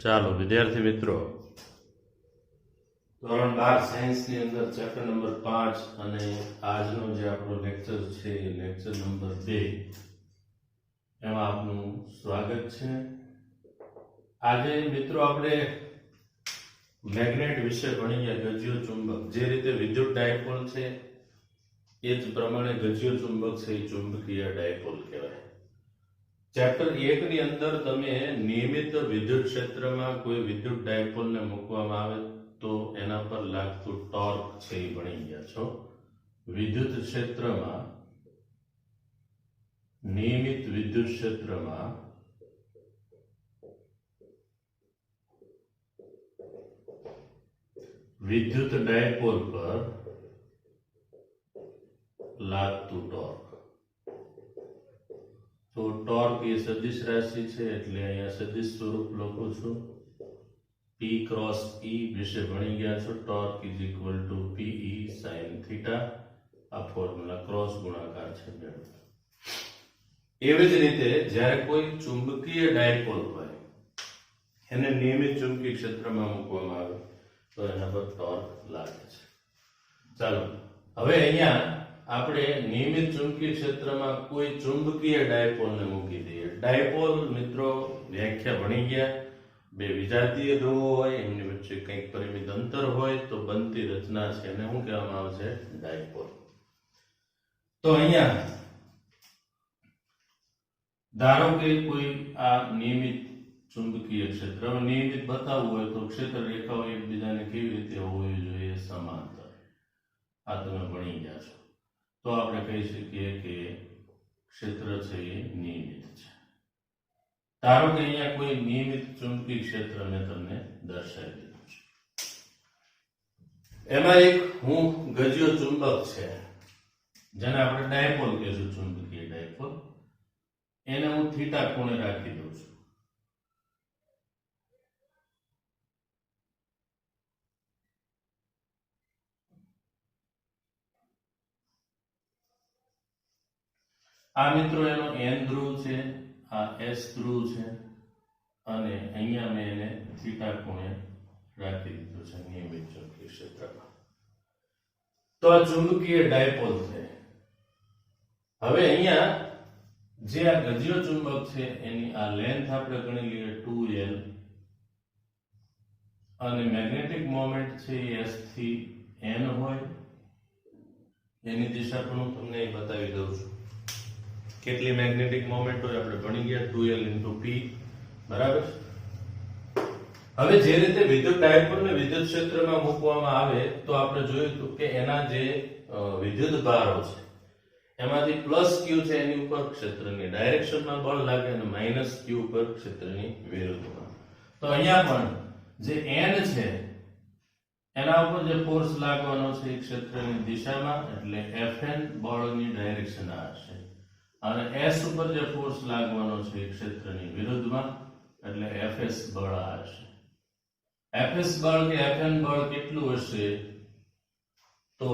ચાલો વિદ્યાર્થી મિત્રો, ધોરણ 12 સાયન્સની અંદર ચેપ્ટર નંબર 5 અને આજનો જે આપણો લેક્ચર છે એ લેક્ચર નંબર 2 એમાં આપનું સ્વાગત છે. આજે મિત્રો આપણે મેગ્નેટ વિશે ભણીએ. ગજ્યો ચુંબક, જે રીતે વિદ્યુત ડાયપોલ છે એ જ પ્રમાણે ગજ્યો ચુંબક છે એ ચુંબકીય ડાયપોલ કહેવાય. ચેપ્ટર 1 ની અંદર તમે નિયમિત વિદ્યુત ક્ષેત્રમાં કોઈ વિદ્યુત ડાયપોલને મૂકવામાં આવે તો એના પર લાગતું ટોર્ક છે એ ભણી ગયા છો. વિદ્યુત ક્ષેત્રમાં, નિયમિત વિદ્યુત ક્ષેત્રમાં વિદ્યુત ડાયપોલ પર લાગતું ટોર્ક. તો ટોર્ક એ સદિશ રાશિ છે એટલે અહીંયા સદિશ સ્વરૂપ લખું છું. P ક્રોસ E વિશે ભણી ગયા છો. Torque is equal to PE sin theta. આ ફોર્મ્યુલા ક્રોસ ગુણાકાર છે. એવી જ રીતે જ્યારે કોઈ ચુંબકીય ડાયપોલ હોય એને નિયમિત ચુંબકીય ક્ષેત્રમાં મૂકવામાં આવે તો એના પર ટોર્ક લાગે છે. ચાલો હવે અહીંયા આપણે નિયમિત ચુંબકીય ક્ષેત્રમાં કોઈ ચુંબકીય ડાયપોલને મૂકી દઈએ. ડાયપોલ મિત્રો વ્યાખ્યા ભણી ગયા. બે વિજાતીય ધ્રુવો હોય, એમની વચ્ચે કંઈક પરિમિત અંતર હોય તો બનતી રચના છે એને શું કહેવામાં આવે છે? ડાયપોલ. તો અહીંયા ધારો કે કોઈ આ નિયમિત ચુંબકીય ક્ષેત્ર, નિયમિત બતાવવું હોય તો ક્ષેત્ર રેખાઓ એકબીજાને કેવી રીતે હોવી જોઈએ? સમાંતર. આ તમે ભણી ગયા છો. તો આપણે કહી શકીએ કે ક્ષેત્ર છે એ નિયમિત છે. ધારો કે અહીંયા કોઈ નિયમિત ચુંબકીય ક્ષેત્ર મેં તમને દર્શાવી દીધું છે. એમાં એક ગજ્યો ચુંબક છે જેને આપણે ડાયપોલ કહીશું, ચુંબકીય ડાયપોલ. એને હું થીટા ખૂણે રાખી દઉં છું. આ મિત્રો એનો N ધ્રુવ છે, આ S ધ્રુવ છે અને અહીંયા મેં એને થીટા ખૂણે રાખી દીધું છે નિયમિત ચુંબકીય ક્ષેત્રમાં. તો આ ચુંબકીય ડાયપોલ છે. હવે અહીંયા જે આ ગજ્યો ચુંબક છે એની આ લેન્થ આપણે ગણી લઈએ 2L અને મેગ્નેટિક મોમેન્ટ છે એ S થી N હોય. એની દિશા પણ હું તમને બતાવી દઉં છું. કેટલી મેગ્નેટિક મોમેન્ટ હોય આપણે ભણી ગયા, 2L * P, બરાબર. હવે જે રીતે વિદ્યુત ડાયપોલને વિદ્યુત ક્ષેત્રમાં મૂકવામાં આવે તો આપણે જોયું હતું કે એના જે વિદ્યુત ભારો છે એમાંથી +Q છે એની ઉપર ક્ષેત્રની ડાયરેક્શનમાં બળ લાગે અને -Q ઉપર ક્ષેત્રની વિરુદ્ધમાં. તો અહીંયા પણ જે N છે એના ઉપર જે ફોર્સ લાગવાનો છે એ ક્ષેત્રની દિશામાં એટલે Fn બળની ડાયરેક્શન આ હશે અને S ઉપર જે ફોર્સ લાગવાનો છે એ ક્ષેત્રની વિરુદ્ધમાં એટલે Fs બળ આ હશે. Fs બળ કે Fn બળ કેટલું હશે? તો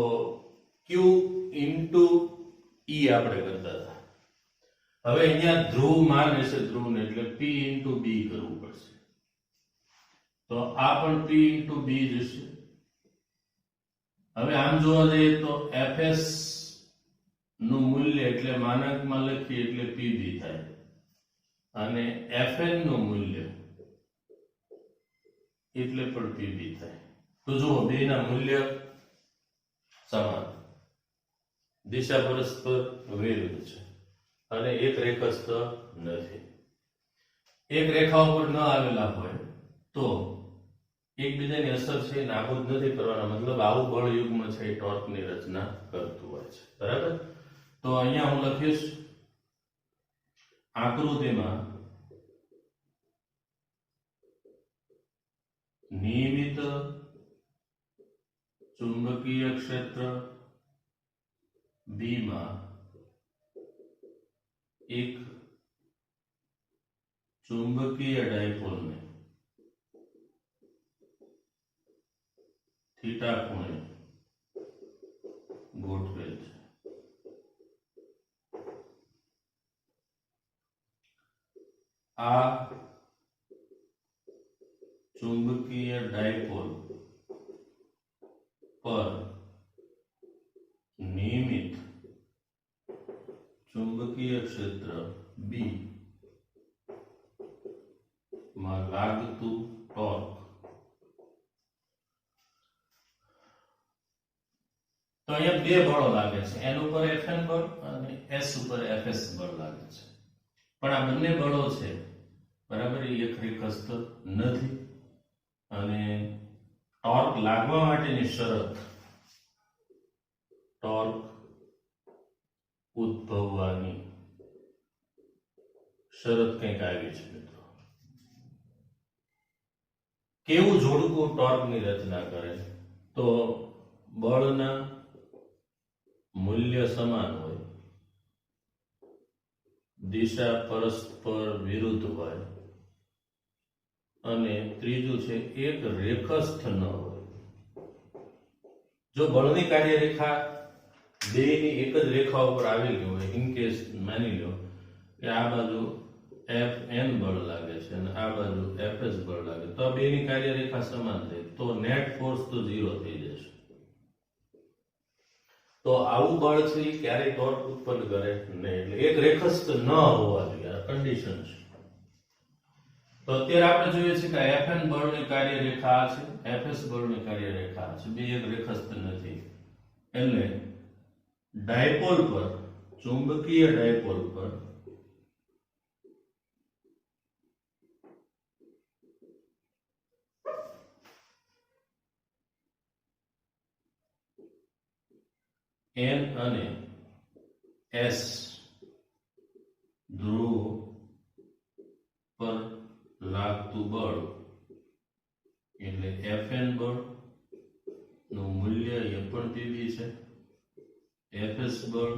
Q * E આપણે કરતા હતા. હવે અહીંયા ધ્રુવ માન હશે ધ્રુવને એટલે P * B કરવું પડશે. તો આ પણ P * B જ હશે. હવે આમ જોવા જઈએ તો Fs નું મૂલ્ય એટલે માનાંકમાં લખીએ એટલે PB થાય અને Fn નું મૂલ્ય એટલે પણ PB થાય. તો જુઓ બેના મૂલ્ય સમાન, દિશા પરસ્પર વિરુદ્ધ છે અને એક રેખાસ્થ નથી. એક રેખા ઉપર ન આવેલા હોય તો એકબીજાની અસર છે એ નાબૂદ નથી કરવાના. મતલબ આવું બળ યુગ્મ છે એ ટોર્કની રચના કરતું હોય છે, બરાબર. તો અહીંયા હું લખીશ આકૃતિમાં નિયમિત ચુંબકીય ક્ષેત્ર B માં એક ચુંબકીય ડાયપોલને થીટા ખૂણે ગોઠવેલ છે. આ પર નિયમિત ચુંબકીય ક્ષેત્ર B માં લાગતું ટોર્ક. તો અહીંયા બે બળો લાગે છે, N ઉપર Fn બળ અને S ઉપર Fs બળ લાગે છે. પણ આ બંને બળો છે બરાબર એ એક રેખસ્થ નથી અને ટોર્ક લાગવા માટેની શરત ટોર્ક ઉદ્ભવવાની શરત કંઈક આવી છે મિત્રો. કેવું જોડકું ટોર્કની રચના કરે તો બળના મૂલ્ય સમાન હોય, દિશા પરસ્પર વિરુદ્ધ હોય અને ત્રીજું છે એક રેખસ્થ ન હોય. જો બળની કાર્યરેખા બેની એક જ રેખા ઉપર આવેલી હોય, ઇન કેસ માની લો કે આ બાજુ Fn બળ લાગે છે અને આ બાજુ Fs બળ લાગે તો આ બેની કાર્યરેખા સમાન થાય તો નેટ ફોર્સ તો 0 થઈ જશે. તો આવું બળ છે એ ક્યારેય ટોર્ક ઉત્પન્ન કરે નહીં, એટલે એક રેખસ્થ ન હોવા જોઈએ, આ કન્ડિશન છે. તો અત્યારે આપણે જોઈએ છે કે Fn બળની કાર્યરેખા આ છે, Fs બળની કાર્યરેખા આ છે, બે એક રેખસ્થ નથી. એટલે ડાયપોલ પર, ચુંબકીય ડાયપોલ પર N અને S ધ્રુવ પર લાગતું બળ એટલે Fn બળ નું મૂલ્ય એ પણ Pb છે, Fs બળ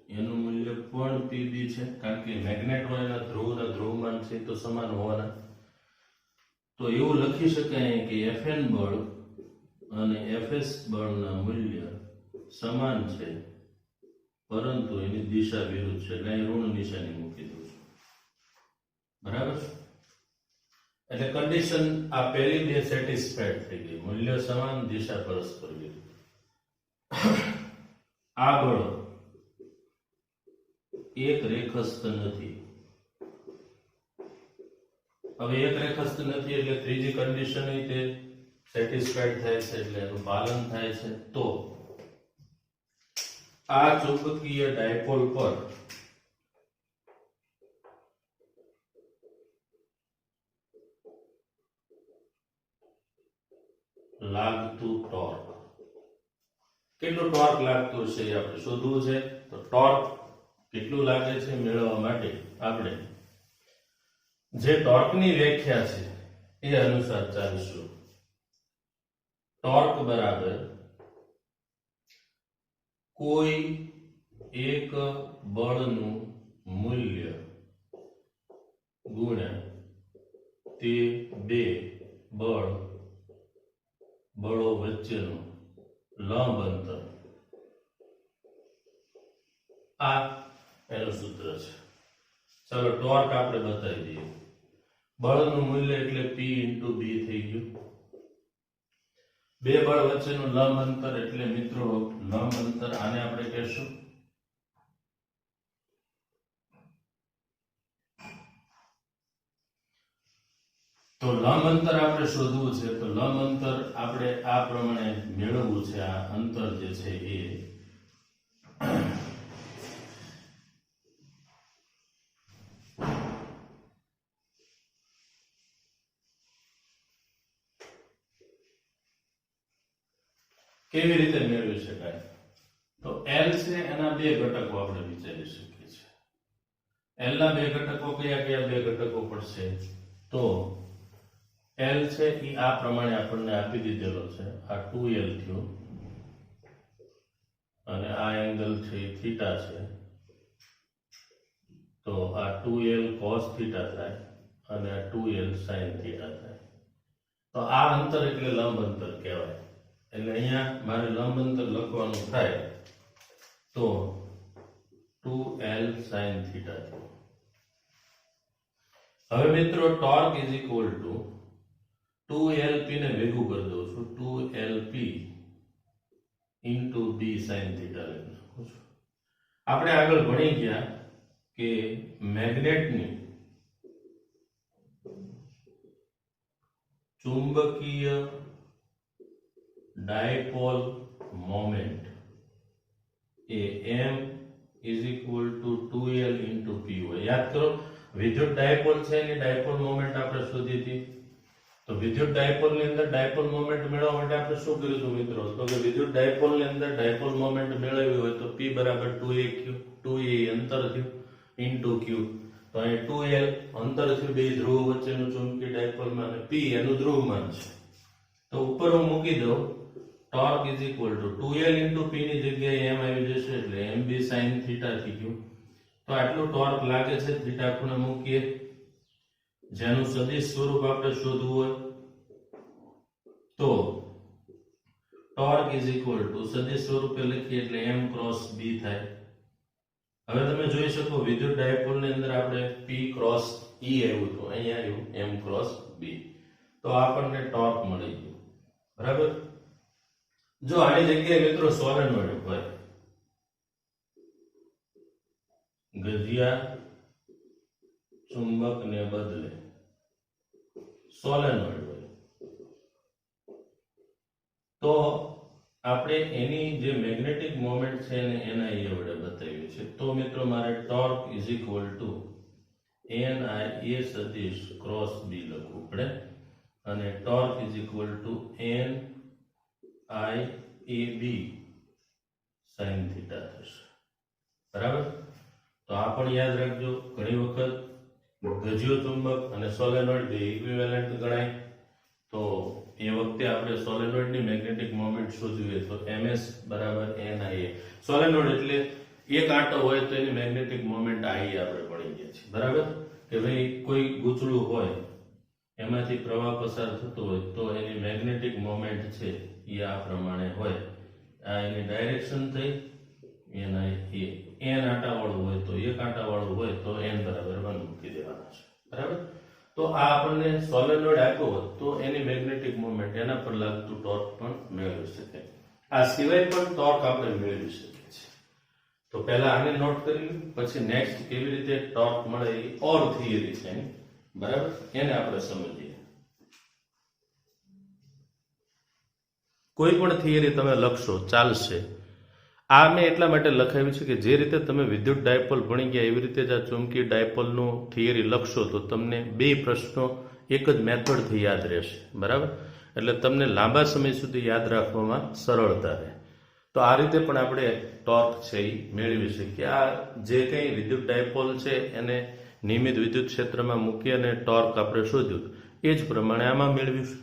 એનું મૂલ્ય પણ Pb છે, કારણ કે મેગ્નેટ હોય એના ધ્રુવના ધ્રુવમાન છે તો સમાન હોવાના. તો એવું લખી શકાય કે Fn બળ અને Fs બળના મૂલ્ય સમાન છે પરંતુ એની દિશા વિરુદ્ધ છે, એટલે અહીં ઋણ નિશાની મૂકી દઉં છું. બરાબર છે? એટલે કન્ડિશન આ પહેલી બે સેટિસ્ફાઈડ થઈ ગઈ, મૂલ્ય સમાન, દિશા પરસ્પર વિરુદ્ધ. આ બળો એક રેખસ્થ નથી. હવે એક રેખસ્થ નથી એટલે ત્રીજી કન્ડિશન તે સેટિસ્ફાઈડ થાય છે, એટલે એનું પાલન થાય છે. તો આ ચુંબકીય ડાયપોલ પર લાગતું ટોર્ક, કેટલું ટોર્ક લાગતું છે એ આપણે શોધવું છે. તો ટોર્ક કેટલું લાગે છે મેળવવા માટે આપણે જે ટોર્કની વ્યાખ્યા છે એ અનુસાર ચાલીશું. ટોર્ક બરાબર કોઈ એક બળનું મૂલ્ય ગુણ્યા તે બે બળો વચ્ચેનું લંબ અંતર. આ એનું સૂત્ર છે. ચાલો ટોર્ક આપણે બતાવી દઈએ. બળનું મૂલ્ય એટલે P × B થઈ ગયું. બે બળ વચ્ચેનું લંબ અંતર એટલે મિત્રો લંબ અંતર આને આપણે કહેશું તો લંબ અંતર આપણે શોધવું છે. તો લંબ અંતર આપણે આ પ્રમાણે મેળવવું છે. આ અંતર જે છે એ કેવી રીતે મેળવી શકાય? તો L છે એના બે ઘટકો આપણે વિચારી શકીએ છીએ. L ના બે ઘટકો કયા કયા બે ઘટકો પડશે? તો L છે એ આ પ્રમાણે આપણને આપી દીધેલો છે. આ 2L થયો અને આ એંગલ છે એ થીટા છે. તો આ 2L cos થીટા થાય અને આ 2L sin થીટા થાય. તો આ અંતર એટલે લંબ અંતર કહેવાય. એટલે અહીંયા મારે લંબ અંતર લખવાનું થાય તો 2L sin થીટા થયું. હવે મિત્રો torque is equal to 2LP ને ભેગું કરી દઉં છું. 2LP ઇન્ટુ બી સાઇન થીટા લખી શકું છું. આપણે આગળ ભણી ગયા કે મેગ્નેટની ચુંબકીય dipole moment A m is equal to 2l into p હોય. યાદ કરો, વિદ્યુત ડાયપોલ છે એની ડાયપોલ મોમેન્ટ આપણે શોધી હતી. તો વિદ્યુત ડાયપોલ ની અંદર ડાયપોલ મોમેન્ટ મેળવવા માટે આપણે શું કરીશું મિત્રો? તો કે વિદ્યુત ડાયપોલ ની અંદર ડાયપોલ મોમેન્ટ મેળવવી હોય તો p બરાબર 2a અંતર થયું ઇન્ટુ q. તો અહીં 2l અંતર થયું બે ધ્રુવ વચ્ચેનું ચુંબકીય ડાયપોલમાં, અને p એનું ધ્રુવમાન છે. તો ઉપર હું મૂકી દઉં torque is equal to 2l into p ની જગ્યાએ m આવી જશે એટલે mb sin થીટા થઈ ગયું. તો આટલું ટોર્ક લાગે છે, થીટા ખૂણે મૂકીએ, જેનું સદિશ સ્વરૂપ આપણે શોધવું હોય તો ટોર્ક ઇઝ ઇક્વલ ટુ સદિશ સ્વરૂપે લખીએ એટલે m ક્રોસ b થાય. હવે તમે જોઈ શકો વિદ્યુત ડાયપોલ ની અંદર આપણે p ક્રોસ e આવ્યું તો અહીંયા આવ્યું m ક્રોસ b. તો આપણને ટોર્ક મળી ગયું. બરાબર. જો આની જગ્યાએ મિત્રો સોલેનોઇડ હોય, ગજિયા ચુંબક ને બદલે સોલેનોઇડ હોય તો આપણે એની જે મેગ્નેટિક મોમેન્ટ છે એને NIA વડે બતાવ્યું છે. તો મિત્રો મારે torque is equal to NIA સદિશ ક્રોસ b લખવું પડે, અને torque is equal to NIAB sin theta થશે. બરાબર. તો આ પણ યાદ રાખજો, ઘણી વખત ગજિયો ચુંબક અને સોલેનોઇડ બે ઇક્વિવેલન્ટ ગણાય. તો એ વખતે આપણે સોલેનોઇડ ની મેગ્નેટિક મોમેન્ટ શોધવી તો ms બરાબર NIA. સોલેનોઇડ એટલે એક આંટો હોય તો એની મેગ્નેટિક મોમેન્ટ I આપણે ભણી ગયા છીએ. બરાબર. કે ભાઈ કોઈ ગૂંચળું હોય એમાંથી પ્રવાહ પસાર થતો હોય તો એની મેગ્નેટિક મોમેન્ટ છે એ આ પ્રમાણે હોય. આ એની ડાયરેક્શન થઈ NIA. n આંટા વાળું હોય તો એક આંટા વાળું હોય તો n બરાબર 1 મૂકી દેવાના છે. બરાબર. તો આ આપણને સોલેનોઇડ આપ્યો હોત તો એની મેગ્નેટિક મોમેન્ટ એના પર લાગતું ટોર્ક પણ મેળવી શકાય. આ સિવાય પણ ટોર્ક આપણે મેળવી શકીએ છીએ. તો પહેલા આને નોટ કરી લો, પછી નેક્સ્ટ કેવી રીતે ટોર્ક મળે એ ઓર થિયરી છે એની. બરાબર. એને આપણે સમજીએ. કોઈ પણ થિયરી તમે લખશો ચાલશે. આ મેં એટલા માટે લખાવ્યું છે કે જે રીતે તમે વિદ્યુત ડાયપોલ ભણી ગયા એવી રીતે જ આ ચુંબકીય ડાયપોલનું થિયરી લખશો તો તમને બે પ્રશ્નો એક જ મેથડથી યાદ રહેશે. બરાબર. એટલે તમને લાંબા સમય સુધી યાદ રાખવામાં સરળતા રહે. તો આ રીતે પણ આપણે ટોર્ક છે એ મેળવી શકીએ. આ જે કંઈ વિદ્યુત ડાયપોલ છે એને નિયમિત વિદ્યુત ક્ષેત્રમાં મૂકી અને ટોર્ક આપણે શોધ્યું એ જ પ્રમાણે આમાં મેળવીશું.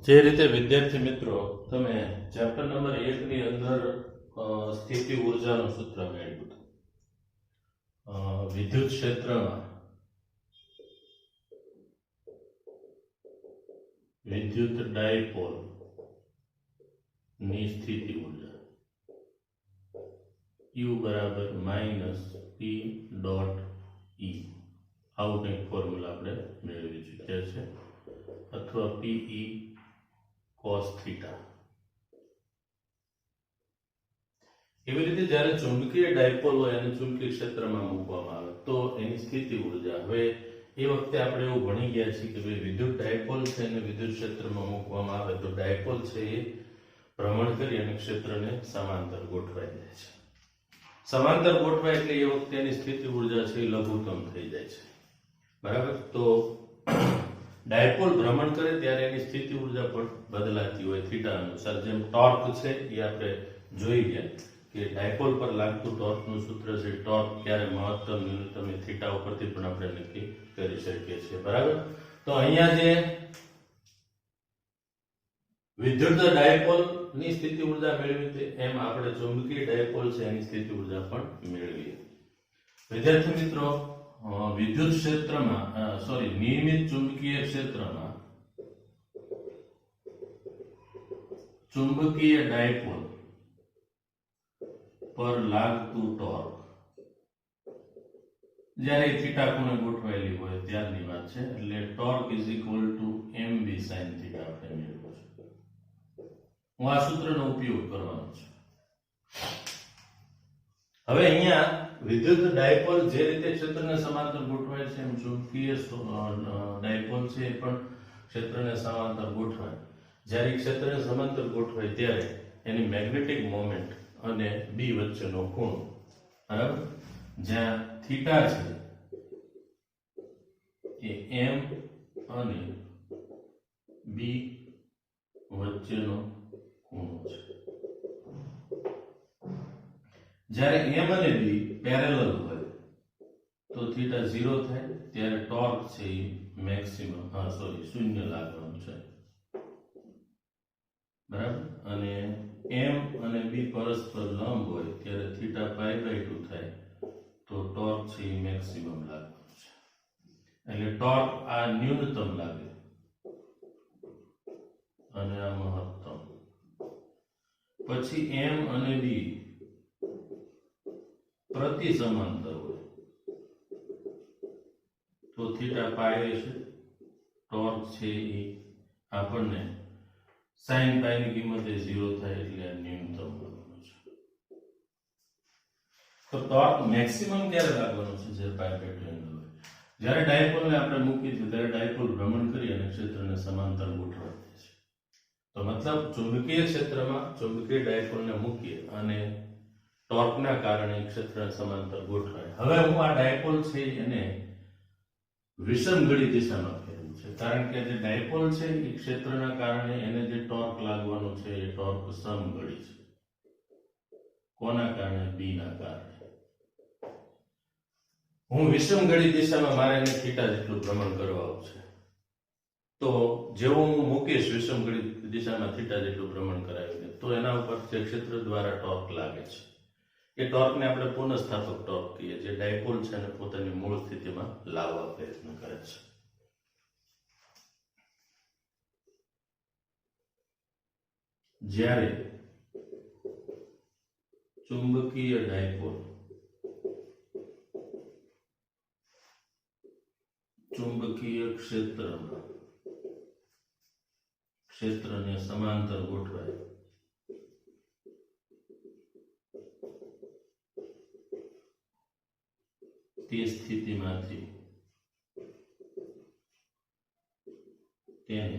જે રીતે વિદ્યાર્થી મિત્રો તમે ચેપ્ટર નંબર 1 ની અંદર સ્થિતિ ઉર્જાનું સૂત્ર મેળવ્યું હતું. વિદ્યુત ક્ષેત્રમાં વિદ્યુત ડાયપોલ ની સ્થિતિ ઉર્જા U બરાબર -P ડોટ E. આવું કંઈક ફોર્મ્યુલા આપણે મેળવી ચૂક્યા છે, અથવા PE cos થીટા. એવી રીતે જ્યારે ચુંબકીય ડાયપોલ હોય અને ચુંબકીય ક્ષેત્રમાં મૂકવામાં આવે તો એની સ્થિતિ ઉર્જા. હવે એ વખતે આપણે એવું ભણી ગયા છીએ કે ભાઈ વિદ્યુત ડાયપોલ છે અને વિદ્યુત ક્ષેત્રમાં મૂકવામાં આવે તો ડાયપોલ છે એ ભ્રમણ કરી અને ક્ષેત્રને સમાંતર ગોઠવાઈ જાય છે. સમાંતર ગોઠવાય એટલે એ વખતે એની સ્થિતિ ઉર્જા છે એ લઘુત્તમ થઈ જાય છે. બરાબર. તો ડાયપોલ ભ્રમણ કરે ત્યારે એની સ્થિતિ ઉર્જા પણ બદલાતી હોય થીટા અનુસાર. જેમ ટોર્ક છે એ આપણે જોઈ ગયા કે ડાયપોલ પર લાગતું ટોર્કનું સૂત્ર છે ટોર્ક ક્યારે મહત્તમ ન્યૂનતમ એ થીટા ઉપરથી પણ આપણે નક્કી કરી શકીએ છીએ. બરાબર. તો અહીંયા જે વિદ્યુત ડાયપોલ ની સ્થિતિ ઉર્જા મેળવી હતી એમ આપણે ચુંબકીય ડાયપોલ છે એની સ્થિતિ ઉર્જા પણ મેળવીએ. વિદ્યાર્થી મિત્રો વિદ્યુત ક્ષેત્રમાં નિયમિત ચુંબકીય ક્ષેત્રમાં ચુંબકીય ડાયપોલ પર લાગતું ટોર્ક જ્યારે થીટા ખૂણે ગોઠવાયેલી હોય ત્યારની વાત છે. એટલે torque is equal to mb sin theta આપણે મેળવ્યું છે. હું આ સૂત્રનો ઉપયોગ કરવાનો છું. હવે અહીંયા વિદ્યુત ડાયપોલ જે રીતે ક્ષેત્રને સમાંતર ગોઠવાય છે એમ ચુંબકીય ડાયપોલ છે એ પણ ક્ષેત્રને સમાંતર ગોઠવાય. જ્યારે ક્ષેત્રને સમાંતર ગોઠવાય ત્યારે એની મેગ્નેટિક મોમેન્ટ અને બી વચ્ચેનો ખૂણો, બરાબર, જ્યાં થીટા છે એ એમ અને બી વચ્ચેનો ખૂણો છે. જ્યારે એમ અને બી પેરેલલ હોય તો થીટા 0 થાય, ત્યારે ટોર્ક છે એ મેક્સિમમ શૂન્ય લાગવાનું છે, બરાબર. અને એમ અને બી પરસ્પર લંબ હોય ત્યારે થીટા π/2 થાય તો ટોર્ક છે એ મેક્સિમમ લાગવાનું છે. એટલે ટોર્ક આ ન્યૂનતમ લાગે અને આ મહત્તમ. પછી એમ અને બી પ્રતિ સમાંતર હોય તો થીટા π છે, ટોર્ક છે એ આપણને sin π ની કિંમત 0 થાય એટલે આ ન્યૂનતમ લાગવાનું છે. તો ટોર્ક મેક્સિમમ ક્યારે લાગવાનું છે? જ્યારે π/2 એંગલ હોય. જ્યારે ડાયપોલને આપણે મૂકીએ છીએ ત્યારે ડાયપોલ ભ્રમણ કરી અને ક્ષેત્રને સમાંતર ગોઠવાય છે. તો મતલબ ચુંબકીય ક્ષેત્રમાં ચુંબકીય ડાયપોલને મૂકીએ અને ટોર્કના કારણે ક્ષેત્રને સમાંતર ગોઠવાય. હવે હું આ ડાયપોલ છે એને વિષમઘડી દિશામાં ફેરવું છે, કારણ કે જે ડાયપોલ છે એ ક્ષેત્રના કારણે એને જે ટોર્ક લાગવાનો છે એ ટોર્ક સમઘડી છે. કોના કારણે? બી ના કારણે. હું વિષમઘડી દિશામાં મારે એને થીટા જેટલું ભ્રમણ કરવાનું છે. તો જેવું હું મૂકીશ વિષમઘડી દિશામાં થીટા જેટલું ભ્રમણ કરાવીને, તો એના ઉપર જે ક્ષેત્ર દ્વારા ટોર્ક લાગે છે એ ટોર્કને આપણે પુનઃસ્થાપક ટોર્ક કહીએ, જે ડાયપોલ છે અને પોતાની મૂળ સ્થિતિમાં લાવવા પ્રયત્ન કરે છે. જ્યારે ચુંબકીય ડાયપોલ ચુંબકીય ક્ષેત્રને સમાંતર ગોઠવાય તે સ્થિતિમાંથી તેને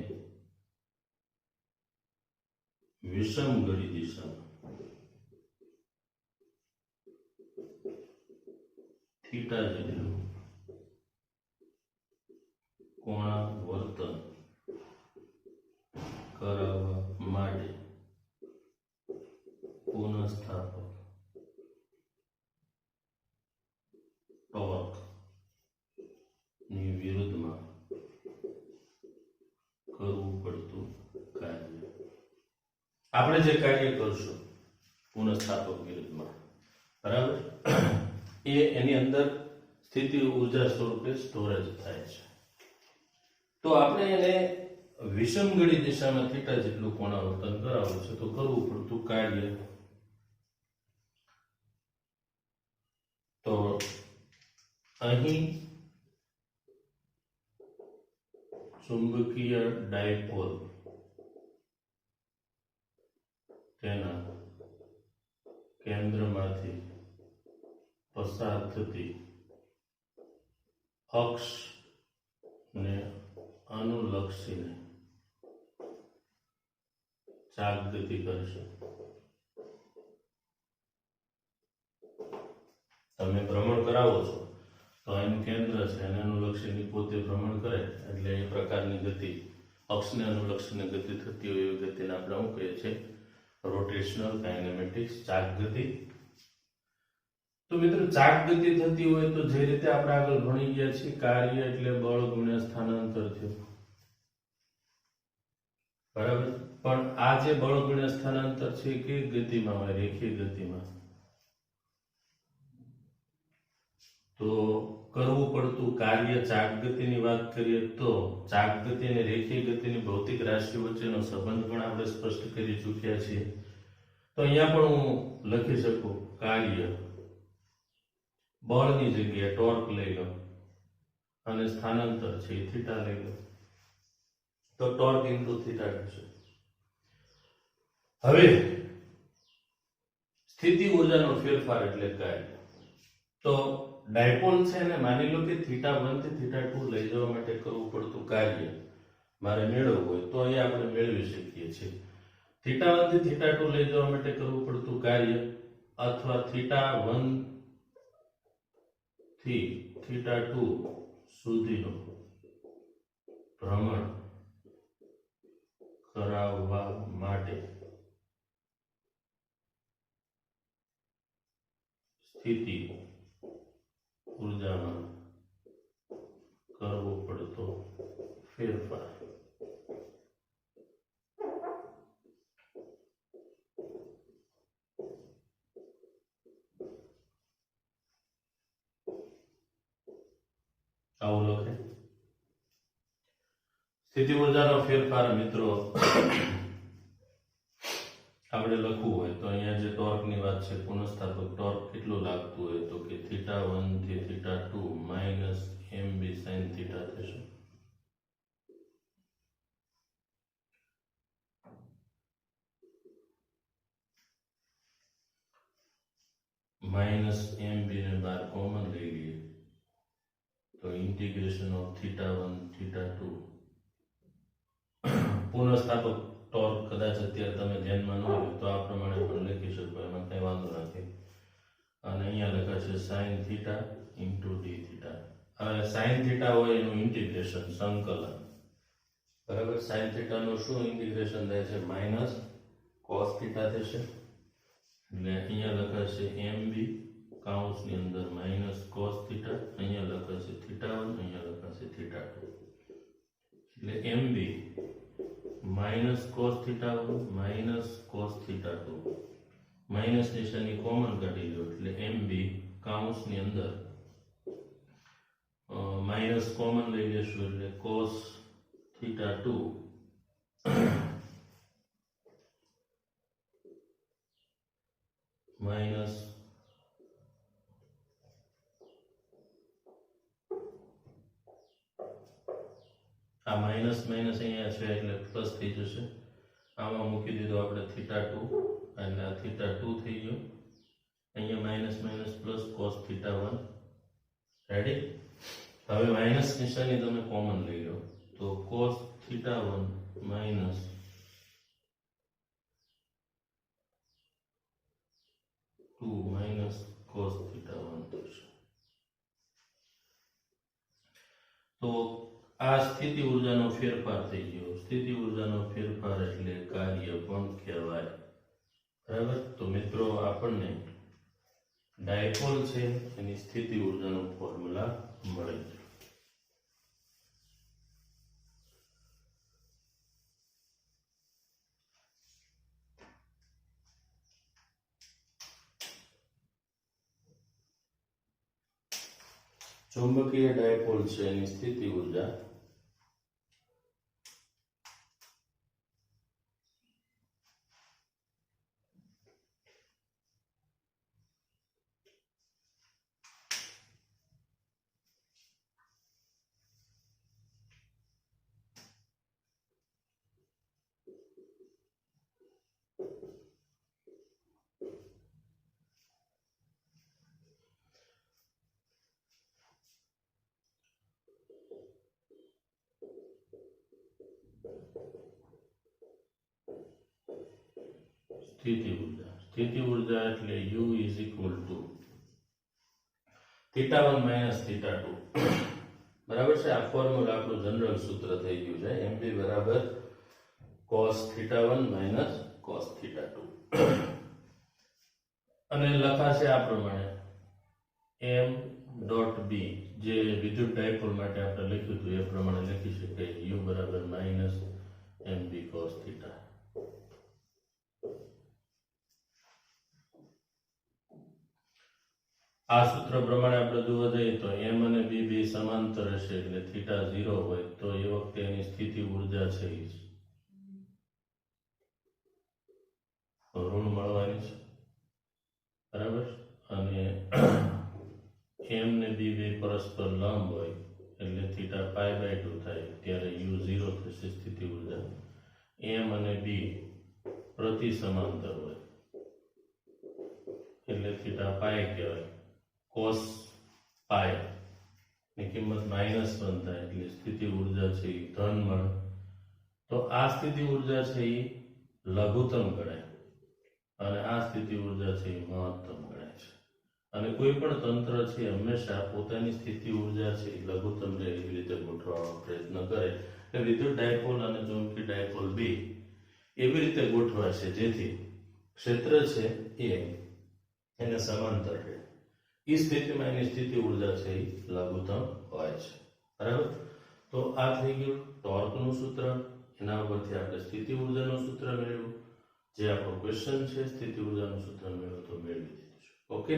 વિષમઘડી દિશામાં થીટા જેટલું કોણાવર્તન કરાવવા માટે પુનઃસ્થાપક ટોર્ક ની વિરુદ્ધમાં કરવું પડતું કાર્ય. આપણે જે કાર્ય કરશું પુનઃસ્થાપક વિરુદ્ધમાં, બરાબર, એ એની અંદર સ્થિતિ ઊર્જા સ્વરૂપે સ્ટોરેજ થાય છે. તો આપણે એને વિષમઘડી દિશામાં થીટા જેટલું કોણાવર્તન કરાવવું છે, તો કરવું પડતું કાર્ય. તો અહીં ચુંબકીય ડાયપોલ તેના કેન્દ્રમાંથી પસાર થતી અક્ષને અનુલક્ષીને ચાપગતિ કરશે. તમે ભ્રમણ કરાવો છો તો એનું કેન્દ્ર છે અને અનુલક્ષીને પોતે ભ્રમણ કરે એટલે એ પ્રકારની ગતિ, અક્ષને અનુલક્ષીને ગતિ થતી હોય એવી ગતિને આપણે શું કહીએ છીએ? રોટેશનલ કાઇનેમેટિક્સ, ચાક ગતિ. તો મિત્રો, ચાક ગતિ થતી હોય તો જે રીતે આપણે આગળ ભણી ગયા છીએ, કાર્ય એટલે બળ ગુણ્યા સ્થાનાંતર થયું, બરાબર. પણ આ જે બળ ગુણ્યા સ્થાનાંતર છે એ કઈ ગતિમાં હોય? રેખીય ગતિમાં. તો કરવું પડતું કાર્ય ચાક ગતિની વાત કરીએ તો ચાક ગતિ અને રેખીય ગતિની ભૌતિક રાશિઓ વચ્ચેનો સંબંધ પણ આપણે સ્પષ્ટ કરી ચૂક્યા છીએ. તો અહીંયા પણ હું લખી શકું કાર્ય બળની જગ્યાએ ટોર્ક લઈ લો અને સ્થાનાંતર છે એ થીટા લઈ લો, તો ટોર્ક ઇન્ટુ થીટા થશે. હવે સ્થિતિ ઊર્જાનો ફેરફાર એટલે કાર્ય. તો ડાયપોલ છે ને માની લો કે θ1 થી θ2 લઈ જવા માટે કરવું પડતું કાર્ય મારે મેળવવું હોય તો એ આપણે મેળવી શકીએ છીએ. θ1 થી θ2 લઈ જવા માટે કરવું પડતું કાર્ય અથવા θ1 થી θ2 સુધીનું ભ્રમણ કરાવવા માટે સ્થિતિ ઊર્જામાં કરવો પડતો ફેરફાર. આવું લખે. સ્થિતિ ઊર્જાનો ફેરફાર મિત્રો આપણે લખવું હોય તો અહીંયા જે ટોર્કની વાત છે, પુનઃસ્થાપક ટોર્ક કેટલું લાગતું હોય તો કે θ1 થી θ2 માઇનસ mb sin θ થશે. માઇનસ mb ને બાર કોમન લઈ લઈએ તો ઇન્ટિગ્રેશન ઓફ θ1 θ2 પુનઃસ્થાપક ટોર્ક કદાચ અત્યારે તમે ધ્યાનમાં ન હોય તો આ પ્રમાણે પણ લખી શકો, એમાં કઈ વાંધો નથી. અને અહીંયા લખાશે sin θ into dθ. હવે sin θ હોય એનું ઇન્ટિગ્રેશન સંકલન, બરાબર. sin θ નું શું ઇન્ટિગ્રેશન થાય છે? માઇનસ cos θ થશે. એટલે અહીંયા લખાશે mb કાઉન્સની અંદર માઇનસ cos θ, અહીંયા લખાશે θ1, અહીંયા લખાશે θ2. એટલે mb minus cos θ1 minus cos θ2, minus નિશાની કોમન કાઢી લો એટલે mb કાઉન્સની અંદર માઇનસ કોમન લઈ લેશું એટલે cos θ2 માઇનસ આ માઇનસ માઇનસ અહીંયા છે એટલે પ્લસ થઈ જશે. આમાં મૂકી દીધો આપણે θ2 એટલે આ θ2 થઈ ગયો. અહીંયા minus minus plus cos θ1. Ready? હવે માઇનસ નિશાની તમે કોમન લઈ લો તો cos θ1 માઇનસ માઇનસ cos θ1 થશે. તો આ સ્થિતિ ઊર્જાનો ફેરફાર થઈ ગયો. સ્થિતિ ઊર્જાનો ફેરફાર એટલે કાર્ય પણ કહેવાય, બરાબર. તો મિત્રો આપણને ડાયપોલ છે એની સ્થિતિ ઊર્જાનો ફોર્મ્યુલા મળે છે. ચુંબકીય ડાયપોલ છે એની સ્થિતિ ઊર્જા સ્થિતિ ઊર્જા એટલે u is equal to θ1 minus θ2, બરાબર છે. આ ફોર્મ્યુલા આપણું જનરલ સૂત્ર થઈ ગયું છે. mb બરાબર cos θ1 minus cos θ2 અને લખાશે આ પ્રમાણે m ડોટ b જે વિદ્યુત ડાયપોલ માટે આપણે લખ્યું હતું એ પ્રમાણે લખી શકાય u બરાબર માઇનસ mb cos θ. આ સૂત્ર પ્રમાણે આપણે જોવા જઈએ તો m અને b બે સમાંતર હશે એટલે θ 0 હોય તો એ વખતે એની સ્થિતિ ઊર્જા છે ઋણ મળવાની છે, બરાબર. અને m ને b બે પરસ્પર લંબ હોય એટલે θ π/2 થાય ત્યારે u 0 થશે સ્થિતિ ઊર્જા. m અને b પ્રતિ સમાંતર હોય એટલે થીટા પાઈ કહેવાય. કોસ પાઈ ની કિંમત -1 થાય એટલે સ્થિતિ ઊર્જા છે એ ધન મળે. તો આ સ્થિતિ ઊર્જા છે એ લઘુત્તમ ગણાય અને આ સ્થિતિ ઊર્જા છે એ મહત્તમ ગણાય છે. અને કોઈ પણ તંત્ર છે હંમેશા પોતાની સ્થિતિ ઊર્જા છે એ લઘુત્તમ રહે એવી રીતે ગોઠવવાનો પ્રયત્ન કરે. એટલે વિદ્યુત ડાયપોલ અને ચુંબકીય ડાયપોલ બે એવી રીતે ગોઠવાશે જેથી ક્ષેત્ર છે એ એને સમાંતર રહે. એ સ્થિતિમાં એની સ્થિતિ ઊર્જા છે એ લઘુત્તમ હોય છે. બરાબર. તો આ થઈ ગયું ટોર્કનું સૂત્ર. એના ઉપરથી આપણે સ્થિતિ ઊર્જાનું સૂત્ર મેળવ્યું. જે આપણો ક્વેશ્ચન છે સ્થિતિ ઊર્જાનું સૂત્ર મેળવો તો મેળવી દીધું છે. ઓકે.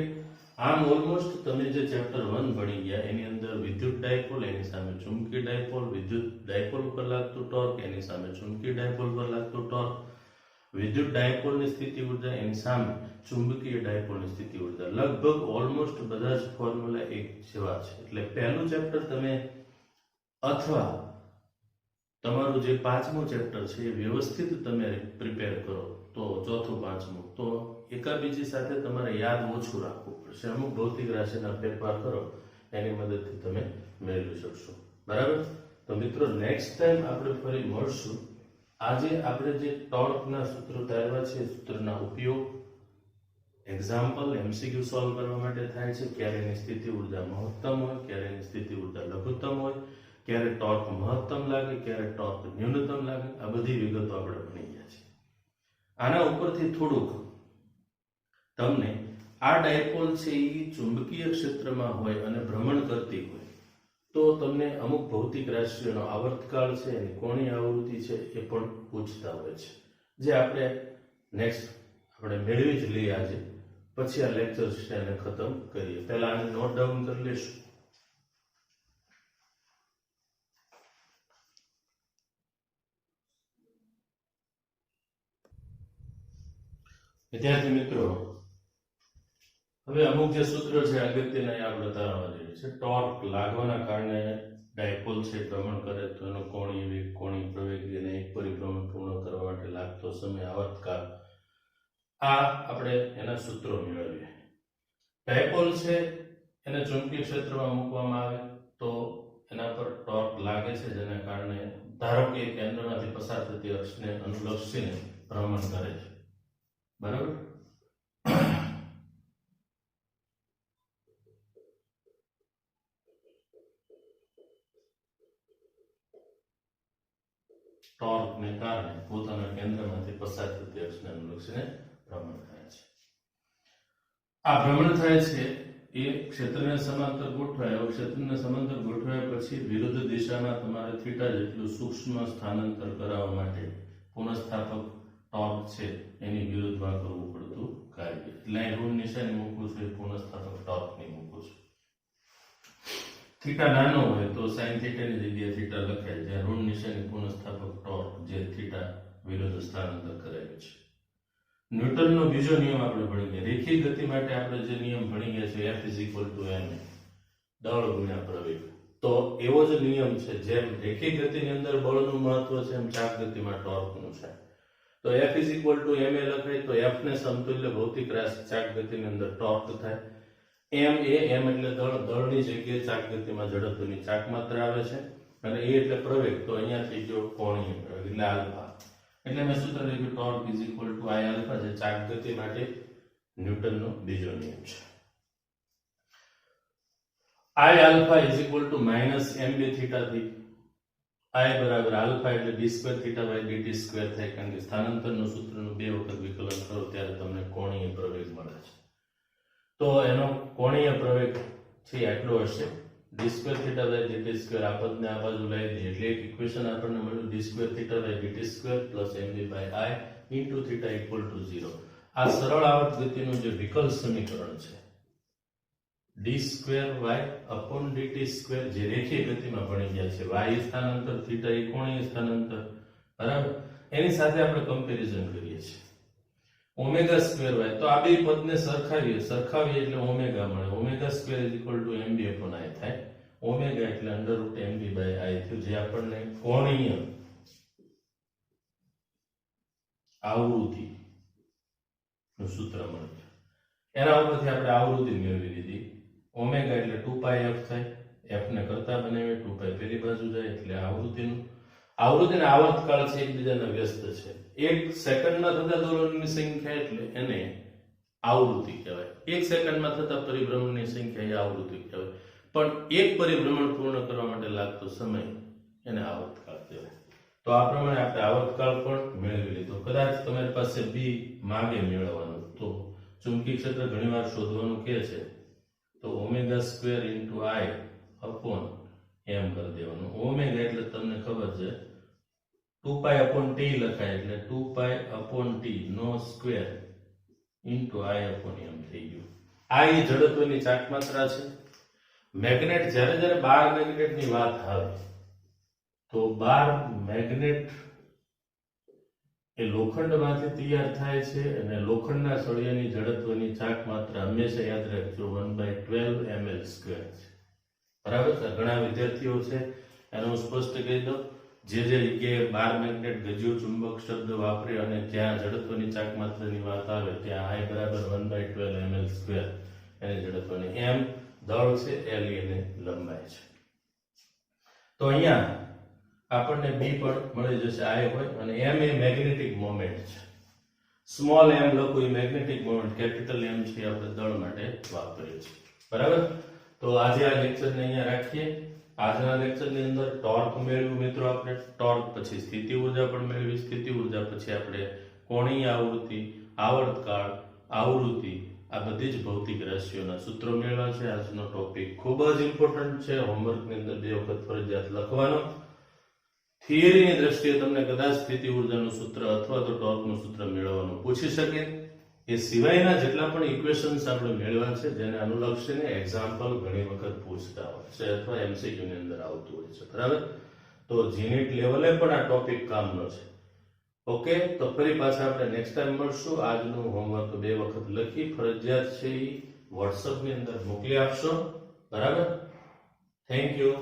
આમ ઓલમોસ્ટ તમે જે ચેપ્ટર 1 ભણી ગયા એની અંદર વિદ્યુત ડાયપોલ એની સામે ચુંબકીય ડાયપોલ, વિદ્યુત ડાયપોલ પર લાગતું ટોર્ક એની સામે ચુંબકીય ડાયપોલ પર લાગતું ટોર્ક, વિદ્યુત ડાયપોલની સ્થિતિ ઊર્જા એની સામે ચુંબકીય ડાયપોલની સ્થિતિ ઊર્જા, લગભગ ઓલમોસ્ટ બધા જ ફોર્મ્યુલા એક જેવા છે. એટલે પહેલું ચેપ્ટર તમે અથવા તમારું જે પાંચમું ચેપ્ટર છે એ વ્યવસ્થિત તમે પ્રિપેર કરો તો ચોથું પાંચમું તો એકાબીજી સાથે તમારે યાદ ઓછું રાખવું પડશે. અમુક ભૌતિક રાશિના ફેરફાર કરો એની મદદથી તમે મેળવી શકશો. બરાબર. તો મિત્રો નેક્સ્ટ ટાઈમ આપણે ફરી મળશું. આજે આપણે જે ટોર્કના સૂત્રો ધારવા છે સૂત્રના ઉપયોગ, એક્ઝામ્પલ એમસીક્યુ સોલ્વ કરવા માટે થાય છે. ક્યારે એની સ્થિતિ ઊર્જા મહત્તમ હોય, ક્યારે એની સ્થિતિ ઊર્જા લઘુત્તમ હોય, ક્યારે ટોર્ક મહત્તમ લાગે, ક્યારે ટોર્ક ન્યૂનતમ લાગે, આ બધી વિગતો આપણે ભણી ગયા છે. આના ઉપરથી થોડુંક તમને આ ડાયપોલ છે એ ચુંબકીય ક્ષેત્રમાં હોય અને ભ્રમણ કરતી હોય તો તમને અમુક ભૌતિક રાશિઓનો આવર્તકાળ છે એની કોણીય આવૃત્તિ છે એ પણ પૂછતા હોય છે. જે આપણે નેક્સ્ટ આપણે મેળવી જ લઈએ આજે. પછી આ લેક્ચર છે એને ખતમ કરીએ. પહેલા આને નોટ ડાઉન કરી લેશું. વિદ્યાર્થી મિત્રો, હવે અમુક જે સૂત્રો છે અગત્યના એ આપણે તારવા જોઈએ છે. ટોર્ક લાગવાના કારણે ડાયપોલ છે ભ્રમણ કરે તો એનો કોણીય વેગ, કોણીય પ્રવેગ અને એક પરિભ્રમણ પૂર્ણ કરવા માટે લાગતો સમય, આવર્તકાળ, આ આપણે એના સૂત્રો મેળવીએ. ડાયપોલ છે એને ચુંબકીય ક્ષેત્રમાં મૂકવામાં આવે તો એના પર ટોર્ક લાગે છે જેના કારણે ધારો કે કેન્દ્રમાંથી પસાર થતી અક્ષને અનુલક્ષીને ભ્રમણ કરે છે. બરાબર. ટોર્કને કારણે પોતાના કેન્દ્રમાંથી પસાર થતી અક્ષને અનુલક્ષીને ભ્રમણ થાય છે. આ ભ્રમણ થાય છે એ ક્ષેત્રને સમાંતર ગોઠવાય. હવે ક્ષેત્રને સમાંતર ગોઠવાયા પછી વિરુદ્ધ દિશામાં તમારે થીટા જેટલું સૂક્ષ્મ સ્થાનાંતર કરાવવા માટે પુનઃસ્થાપક ટોર્ક છે એની વિરુદ્ધમાં કરવું પડતું કાર્ય. એટલે ઋણ નિશાની મૂકવું છે એ પુનઃસ્થાપક ટોર્કની મૂકવું છે. થીટા નાનો હોય તો સાઇન થીટાની જગ્યાએ થીટા લખાય. જ્યાં ઋણ નિશાની પુનઃસ્થાપક ટોર્ક જે થીટા વિરુદ્ધ સ્થાનાંતર કરાયું છે. ન્યૂટનનો બીજો નિયમ આપણે ભણી ગયા. રેખીય ગતિ માટે આપણે જે નિયમ ભણી ગયા છે F = ma, દળ ગુણ્યા પ્રવેગ. તો એવો જ નિયમ છે. જેમ રેખીય ગતિની અંદર બળનું મહત્વ છે એમ ચાપ ગતિમાં ટોર્કનું છે. તો F = ma લખાય તો F ને સમતુલ્ય ભૌતિક રાશિ ચાક ગતિની અંદર ટોર્ક થાય. m એટલે દળ, દળની જગ્યાએ ચાક ગતિમાં ઝડપની ચાક માત્રા આવે છે અને a એટલે પ્રવેગ. તો અહીંયા થઈ ગયો કોણીય પ્રવેગ એટલે આલ્ફા. એટલે મેં સૂત્ર લખ્યું ટોર્ક = I આલ્ફા, જે ચાક ગતિ માટે ન્યૂટનનો બીજો નિયમ છે. I આલ્ફા = -mb થીટા થી I બરાબર આલ્ફા એટલે d²θ/dt² થાય. કારણ કે સ્થાનાંતરનું સૂત્રનું 2 વખત વિકલન કરો ત્યારે તમને કોણીય પ્રવેગ મળે છે. તો એનો કોણીય પ્રવેગ છે આટલો હશે d²θ/dt². આ પદને આ બાજુ લઈ દઈએ એટલે એક ઇક્વેશન આપણને મળ્યું d²θ/dt² mb/I * θ = 0. આ સરળ આવર્ત ગતિનું જે વિકલ સમીકરણ છે d²y/dt², જે રેખીય ગતિમાં ભણી ગયા છે. y સ્થાનાંતર, થીટા એ કોણીય સ્થાનાંતર. બરાબર. એની સાથે આપણે કમ્પેરિઝન કરીએ છીએ. ω²y તો આ બે પદને સરખાવીએ એટલે ઓમેગા મળે. ω² = mb/I થાય. ઓમેગા એટલે √mb/I થયું, જે આપણને કોણીય આવૃત્તિ નું સૂત્ર મળે. એના ઉપરથી આપણે આવૃત્તિ મેળવી લીધી. ઓમેગા એટલે 2πf થાય. f ને કરતા બનાવીએ 2π પેલી બાજુ જાય એટલે આવૃત્તિનો આવર્તકાળ છે એકબીજાના વ્યસ્ત છે. 1 સેકન્ડમાં થતા દોલનની સંખ્યા એટલે એને આવૃત્તિ કહેવાય. 1 સેકન્ડમાં થતા પરિભ્રમણની સંખ્યા એ આવૃત્તિ કહેવાય. પણ એક પરિભ્રમણ પૂર્ણ કરવા માટે લાગતો સમય એને આવર્તકાળ કહેવાય. તો આ પ્રમાણે આપણે આવર્તકાળ પણ મેળવી લીધો. કદાચ તમારી પાસે બી માગે મેળવવાનું તો ચુંબકીય ક્ષેત્ર ઘણીવાર શોધવાનું કહે છે તો ω² × I અપોન m કરી દેવાનું. ઓમેગા એટલે તમને ખબર છે 2π/T લખાય એટલે 2π/T નો સ્ક્વેર × I/m થઈ ગયું. આ એ જડત્વની ચાકમાત્રા છે. મેગ્નેટ જ્યારે બાર મેગ્નેટની વાત આવે તો બાર મેગ્નેટ એ લોખંડમાંથી તૈયાર થાય છે અને લોખંડના સળિયાની જડત્વની ચાકમાત્રા હંમેશા યાદ રાખજો 1/12 ml² છે. બરાબર છે. ઘણા વિદ્યાર્થીઓ છે એને હું સ્પષ્ટ કહી દઉં, જે જગ્યાએ બાર મેગ્નેટ ગજ્યો ચુંબક શબ્દ વાપરે અને ત્યાં જડત્વની ચાકમાત્રાની વાત આવે ત્યાં I બરાબર 1/12 ml² એની જડત્વની m દળ છે, l એની લંબાઈ છે. તો અહીંયા આપણને b પણ મળી જશે. I હોય અને m એ મેગ્નેટિક મોમેન્ટ છે. સ્મોલ m લખો એ મેગ્નેટિક મોમેન્ટ, કેપિટલ M છે આપણે દળ માટે વાપરીએ છીએ. બરાબર. તો આજે આ લેક્ચરને અહીંયા રાખીએ. આજના લેક્ચરની અંદર ટોર્ક મેળવ્યું મિત્રો આપણે. ટોર્ક પછી સ્થિતિ ઊર્જા પણ મેળવી. સ્થિતિ ઊર્જા પછી આપણે કોણીય આવૃત્તિ, આવર્તકાળ, આવૃત્તિ આ બધી જ ભૌતિક રાશિઓના સૂત્રો મેળવ્યા છે. આજનો ટોપિક ખૂબ જ ઇમ્પોર્ટન્ટ છે. હોમવર્કની અંદર 2 વખત ફરજિયાત લખવાનો. થિયરીની દ્રષ્ટિએ તમને કદાચ સ્થિતિ ઊર્જાનું સૂત્ર અથવા તો ટોર્કનું સૂત્ર મેળવવાનું પૂછી શકે. એ સિવાયના જેટલા પણ ઇક્વેશન્સ આપણે મેળવ્યા છે જેને અનુલક્ષીને એક્ઝામ્પલ ઘણી વખત પૂછતા હોય છે અથવા MCQ ની અંદર આવતું હોય છે. બરાબર. તો જીનીટ લેવલે પણ આ ટોપિક કામનો છે. ઓકે, તો ફરી પાછા આપણે નેક્સ્ટ ટાઈમ મળશું. આજનું હોમવર્ક 2 વખત લખી ફરજિયાત છે એ WhatsApp ની અંદર મોકલી આપશો. બરાબર. Thank you.